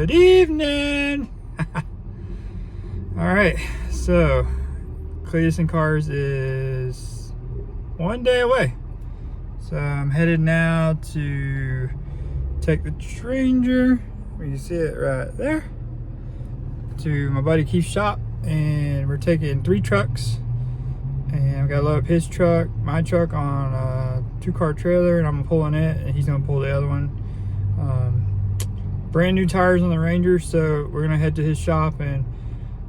Good evening. All right, so Cleetus and Cars is one day away. So I'm headed now to take the Stranger, you can see it right there, to my buddy Keith's shop, and we're taking 3 trucks, and we gotta load up his truck, my truck on a 2-car trailer, and I'm pulling it and he's gonna pull the other one. Brand new tires on the Ranger, so we're gonna head to his shop and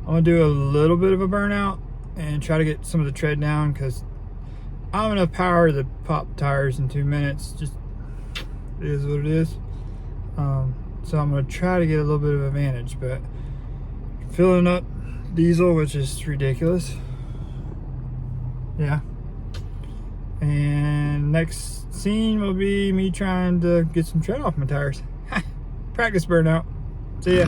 I'm gonna do a little bit of a burnout and try to get some of the tread down, because I don't have enough power to pop tires in 2 minutes. Just, it is what it is. So I'm gonna try to get a little bit of advantage, but filling up diesel, which is ridiculous. Yeah. And next scene will be me trying to get some tread off my tires. Practice burnout. See ya.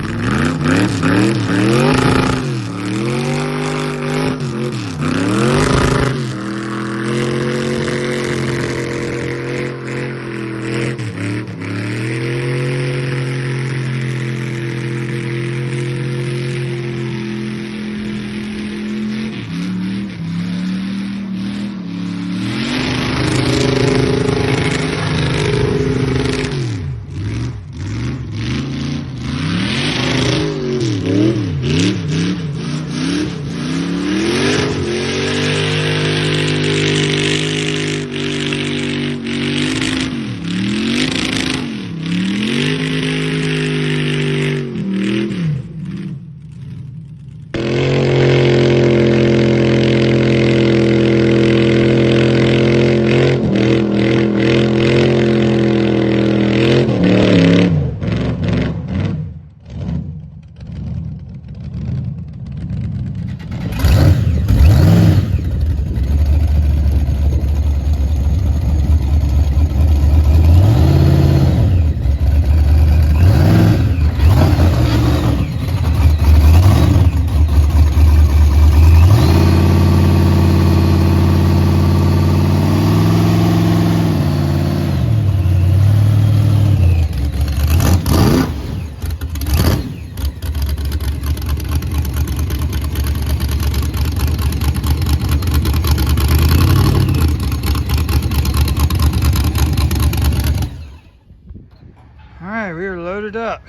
Alright, we are loaded up.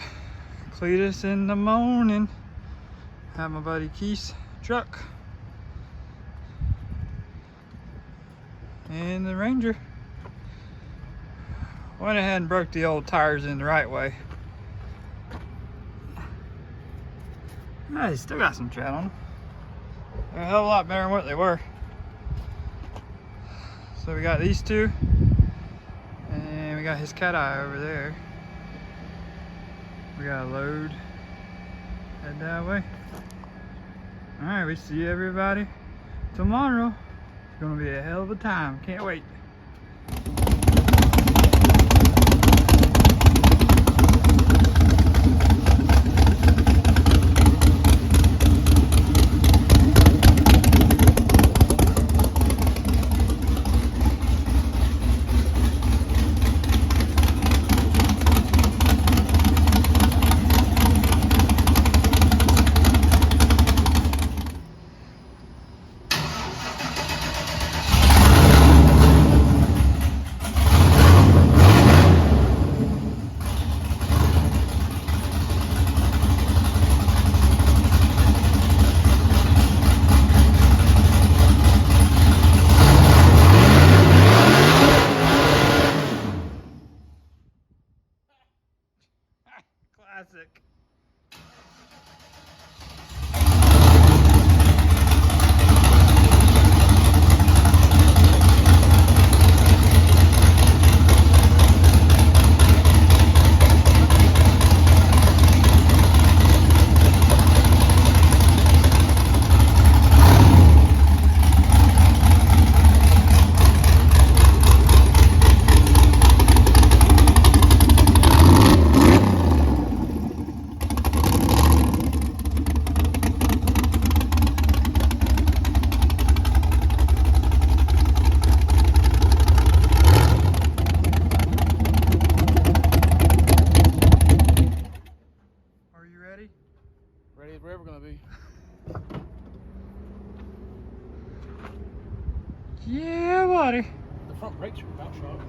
Cleetus in the morning. Have my buddy Keith's truck. And the Ranger. Went ahead and broke the old tires in the right way. They still got some tread on them. They're a hell of a lot better than what they were. So we got these two. And we got his cat eye over there. We gotta load, head that way. Alright, we see everybody tomorrow. It's gonna be a hell of a time. Can't wait. Yeah, buddy. The front brakes are about shot.